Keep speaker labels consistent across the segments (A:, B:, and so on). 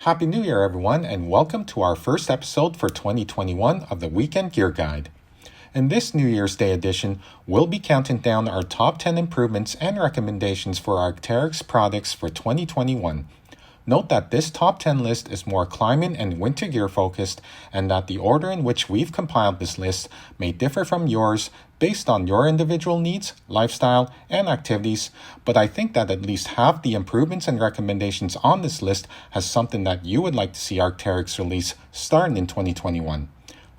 A: Happy New Year, everyone, and welcome to our first episode for 2021 of the Weekend Gear Guide. In this New Year's Day edition, we'll be counting down our top 10 improvements and recommendations for Arcteryx products for 2021. Note that this top 10 list is more climbing and winter gear focused, and that the order in which we've compiled this list may differ from yours based on your individual needs, lifestyle, and activities, but I think that at least half the improvements and recommendations on this list has something that you would like to see Arcteryx release starting in 2021.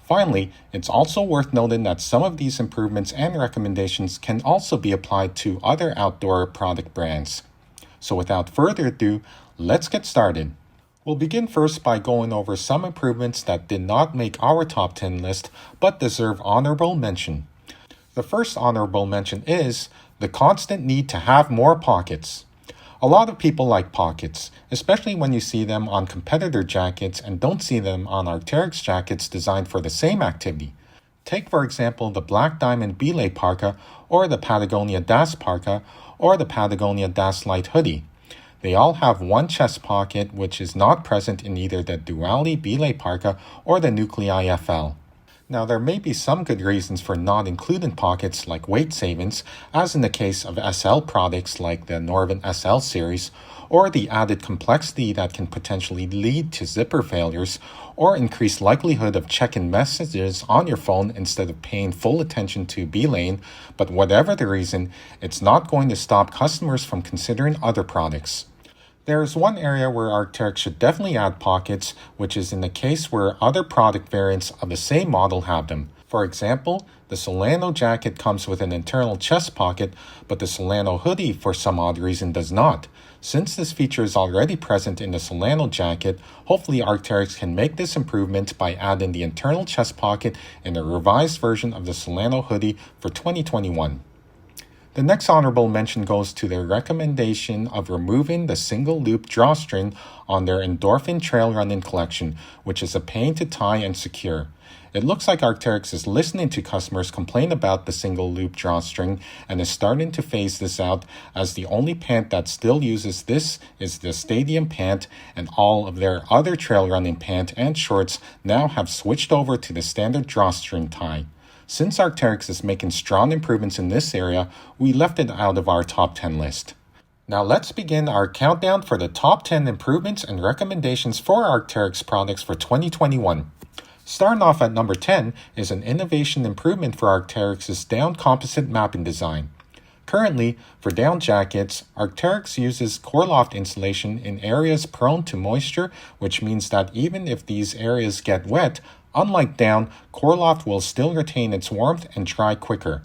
A: Finally, it's also worth noting that some of these improvements and recommendations can also be applied to other outdoor product brands. So without further ado, let's get started. We'll begin first by going over some improvements that did not make our top 10 list but deserve honorable mention. The first honorable mention is the constant need to have more pockets. A lot of people like pockets, especially when you see them on competitor jackets and don't see them on Arcteryx jackets designed for the same activity. Take, for example, the Black Diamond Belay Parka or the Patagonia Das Parka or the Patagonia Das Light Hoodie. They all have one chest pocket which is not present in either the Dually Belay Parka or the Nuclei FL. Now, there may be some good reasons for not including pockets like weight savings, as in the case of SL products like the Norvin SL series, or the added complexity that can potentially lead to zipper failures, or increased likelihood of checking messages on your phone instead of paying full attention to belaying, but whatever the reason, it's not going to stop customers from considering other products. There is one area where Arcteryx should definitely add pockets, which is in the case where other product variants of the same model have them. For example, the Solano jacket comes with an internal chest pocket, but the Solano hoodie for some odd reason does not. Since this feature is already present in the Solano jacket, hopefully Arcteryx can make this improvement by adding the internal chest pocket in a revised version of the Solano hoodie for 2021. The next honorable mention goes to their recommendation of removing the single loop drawstring on their Endorphin trail running collection, which is a pain to tie and secure. It looks like Arcteryx is listening to customers complain about the single loop drawstring and is starting to phase this out, as the only pant that still uses this is the Stadium pant, and all of their other trail running pant and shorts now have switched over to the standard drawstring tie. Since Arcteryx is making strong improvements in this area, we left it out of our top 10 list. Now let's begin our countdown for the top 10 improvements and recommendations for Arcteryx products for 2021. Starting off at number 10 is an innovation improvement for Arcteryx's down composite mapping design. Currently, for down jackets, Arcteryx uses Coreloft insulation in areas prone to moisture, which means that even if these areas get wet, unlike down, Coreloft will still retain its warmth and dry quicker.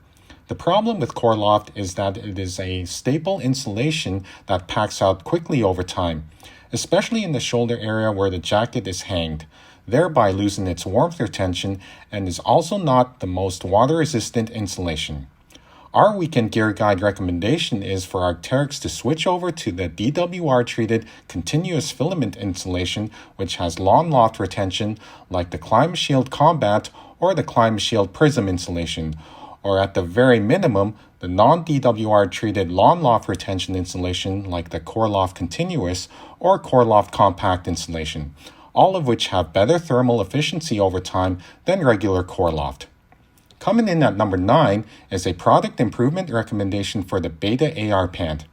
A: The problem with Coreloft is that it is a staple insulation that packs out quickly over time, especially in the shoulder area where the jacket is hanged, thereby losing its warmth retention, and is also not the most water-resistant insulation. Our weekend gear guide recommendation is for Arcteryx to switch over to the DWR-treated continuous filament insulation, which has long loft retention like the Climb Shield Combat or the Climb Shield Prism insulation, or at the very minimum, the non-DWR-treated long loft retention insulation like the Coreloft Continuous or Coreloft Compact insulation, all of which have better thermal efficiency over time than regular Coreloft. Coming in at number 9 is a product improvement recommendation for the Beta AR Pant.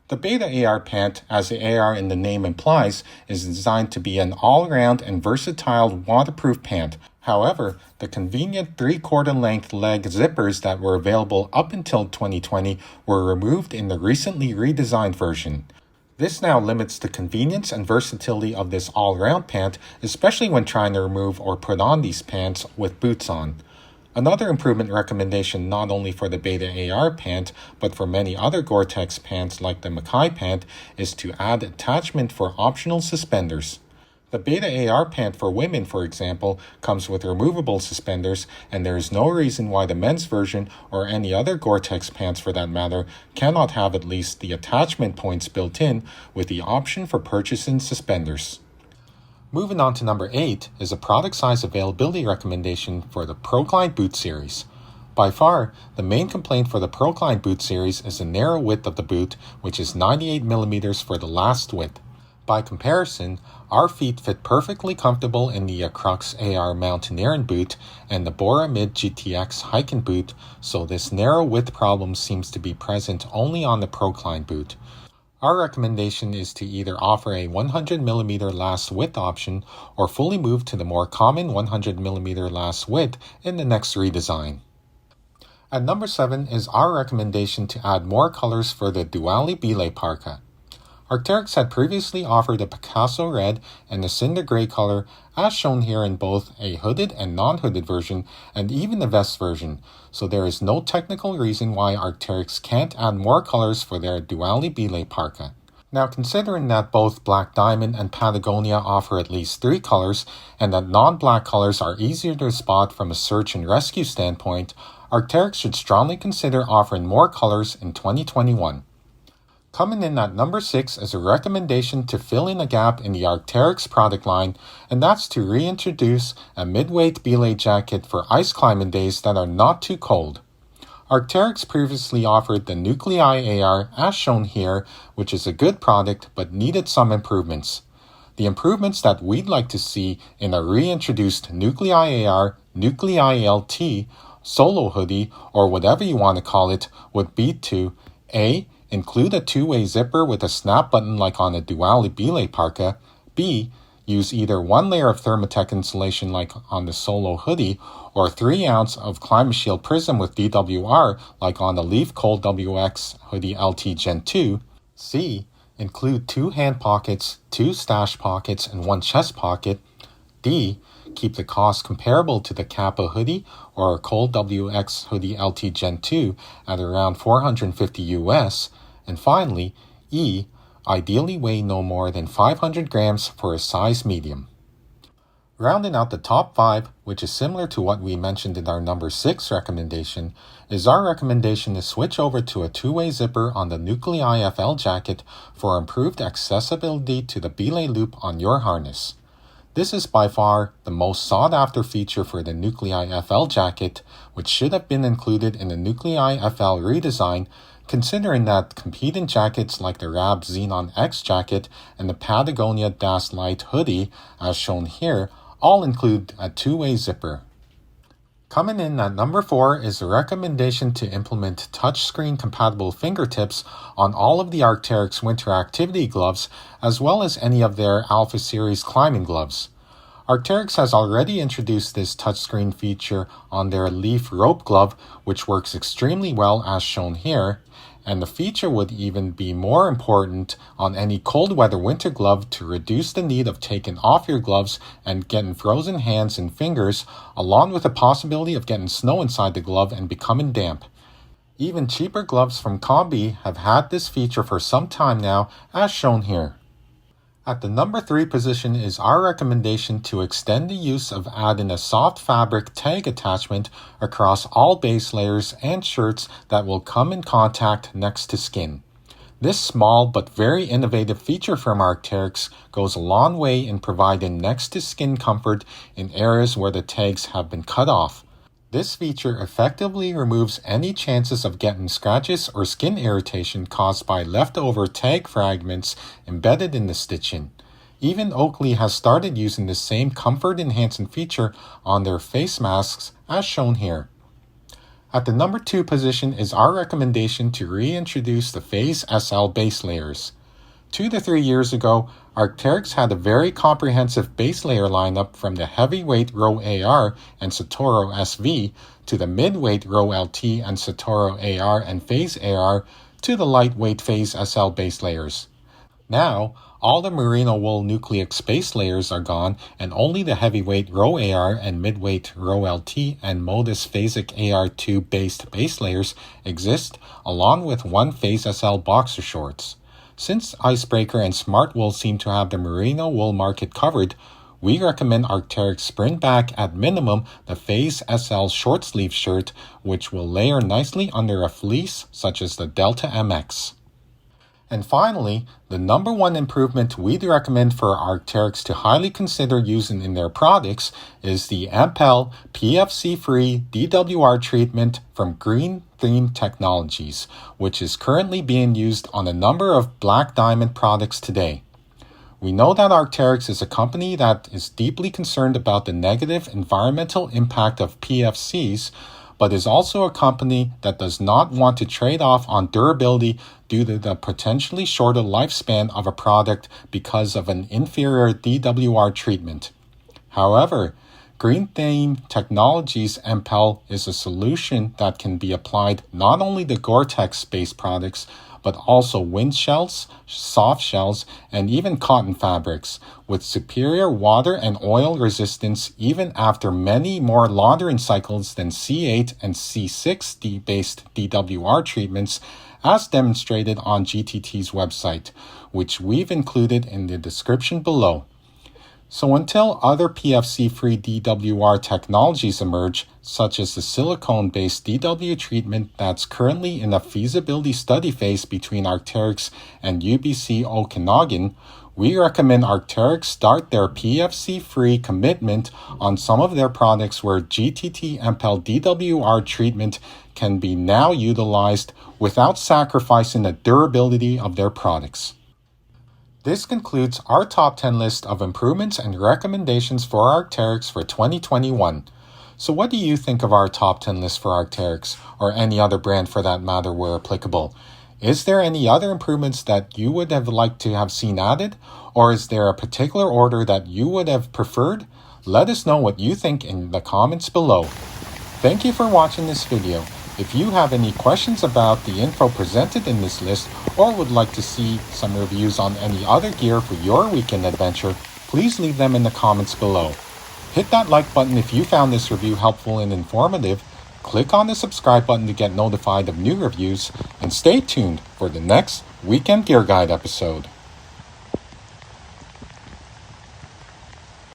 A: The Beta AR Pant, as the AR in the name implies, is designed to be an all-round and versatile waterproof pant. However, the convenient 3/4 length leg zippers that were available up until 2020 were removed in the recently redesigned version. This now limits the convenience and versatility of this all-round pant, especially when trying to remove or put on these pants with boots on. Another improvement recommendation not only for the Beta AR Pant, but for many other Gore-Tex pants like the Mackay Pant, is to add attachment for optional suspenders. The Beta AR Pant for women, for example, comes with removable suspenders, and there is no reason why the men's version, or any other Gore-Tex pants for that matter, cannot have at least the attachment points built in with the option for purchasing suspenders. Moving on to number 8 is a product size availability recommendation for the Procline Boot series. By far, the main complaint for the Procline Boot series is the narrow width of the boot, which is 98mm for the last width. By comparison, our feet fit perfectly comfortable in the Arcteryx AR Mountaineering boot and the Bora Mid GTX hiking boot, so this narrow width problem seems to be present only on the Procline boot. Our recommendation is to either offer a 100mm last width option or fully move to the more common 100mm last width in the next redesign. At number 7 is our recommendation to add more colors for the Dually Belay Parka. Arcteryx had previously offered a Picasso red and a cinder gray color as shown here in both a hooded and non-hooded version and even the vest version, so there is no technical reason why Arcteryx can't add more colors for their Dually Belay Parka. Now, considering that both Black Diamond and Patagonia offer at least 3 colors and that non-black colors are easier to spot from a search and rescue standpoint, Arcteryx should strongly consider offering more colors in 2021. Coming in at number 6 is a recommendation to fill in a gap in the Arcteryx product line, and that's to reintroduce a midweight belay jacket for ice climbing days that are not too cold. Arcteryx previously offered the Nuclei AR as shown here, which is a good product but needed some improvements. The improvements that we'd like to see in a reintroduced Nuclei AR, Nuclei LT, solo hoodie, or whatever you want to call it, would be to A. Include a two-way zipper with a snap button like on a Dually Belay Parka. B. Use either one layer of Thermatech insulation like on the Solo hoodie or 3 ounce of Climate Shield Prism with DWR like on the Leaf Cold WX hoodie LT Gen 2. C. Include 2 hand pockets, 2 stash pockets, and 1 chest pocket. D. Keep the cost comparable to the Kappa hoodie or Cold WX hoodie LT Gen 2 at around $450 US. And finally, E. Ideally weigh no more than 500 grams for a size medium. Rounding out the top 5, which is similar to what we mentioned in our number 6 recommendation, is our recommendation to switch over to a 2-way zipper on the Nuclei FL Jacket for improved accessibility to the belay loop on your harness. This is by far the most sought-after feature for the Nuclei FL Jacket, which should have been included in the Nuclei FL redesign, considering that competing jackets like the Rab Xenon X jacket and the Patagonia Das Light hoodie, as shown here, all include a 2-way zipper. Coming in at number 4 is a recommendation to implement touchscreen compatible fingertips on all of the Arcteryx winter activity gloves as well as any of their Alpha Series climbing gloves. Arcteryx has already introduced this touchscreen feature on their Leaf rope glove, which works extremely well as shown here, and the feature would even be more important on any cold weather winter glove to reduce the need of taking off your gloves and getting frozen hands and fingers, along with the possibility of getting snow inside the glove and becoming damp. Even cheaper gloves from Combi have had this feature for some time now, as shown here. At the number 3 position is our recommendation to extend the use of adding a soft fabric tag attachment across all base layers and shirts that will come in contact next to skin. This small but very innovative feature from Arcteryx goes a long way in providing next to skin comfort in areas where the tags have been cut off. This feature effectively removes any chances of getting scratches or skin irritation caused by leftover tag fragments embedded in the stitching. Even Oakley has started using the same comfort-enhancing feature on their face masks as shown here. At the number 2 position is our recommendation to reintroduce the Phase SL base layers. 2 to 3 years ago, Arcteryx had a very comprehensive base layer lineup from the heavyweight Row AR and Satoro SV to the midweight Row LT and Satoro AR and Phase AR to the lightweight Phase SL base layers. Now, all the merino wool Nucleix base layers are gone and only the heavyweight Row AR and midweight Row LT and Modus Phasic AR2 based base layers exist, along with 1 Phase SL boxer shorts. Since Icebreaker and Smart Wool seem to have the merino wool market covered, we recommend Arcteryx bring back at minimum the Phase SL short sleeve shirt, which will layer nicely under a fleece such as the Delta MX. And finally, the number 1 improvement we'd recommend for Arcteryx to highly consider using in their products is the EMPEL PFC-Free DWR treatment from Green Theme Technologies, which is currently being used on a number of Black Diamond products today. We know that Arcteryx is a company that is deeply concerned about the negative environmental impact of PFCs, but is also a company that does not want to trade off on durability due to the potentially shorter lifespan of a product because of an inferior DWR treatment. However, Green Theme Technologies EMPEL is a solution that can be applied not only to Gore-Tex-based products, but also wind shells, soft shells, and even cotton fabrics, with superior water and oil resistance even after many more laundering cycles than C8 and C6 based DWR treatments, as demonstrated on GTT's website, which we've included in the description below. So until other PFC-free DWR technologies emerge, such as the silicone-based DW treatment that's currently in a feasibility study phase between Arcteryx and UBC Okanagan, we recommend Arcteryx start their PFC-free commitment on some of their products where GTT EMPEL DWR treatment can be now utilized without sacrificing the durability of their products. This concludes our top 10 list of improvements and recommendations for Arcteryx for 2021. So what do you think of our top 10 list for Arcteryx, or any other brand for that matter where applicable? Is there any other improvements that you would have liked to have seen added, or is there a particular order that you would have preferred? Let us know what you think in the comments below. Thank you for watching this video. If you have any questions about the info presented in this list, or would like to see some reviews on any other gear for your weekend adventure, please leave them in the comments below. Hit that like button if you found this review helpful and informative, click on the subscribe button to get notified of new reviews, and stay tuned for the next Weekend Gear Guide episode.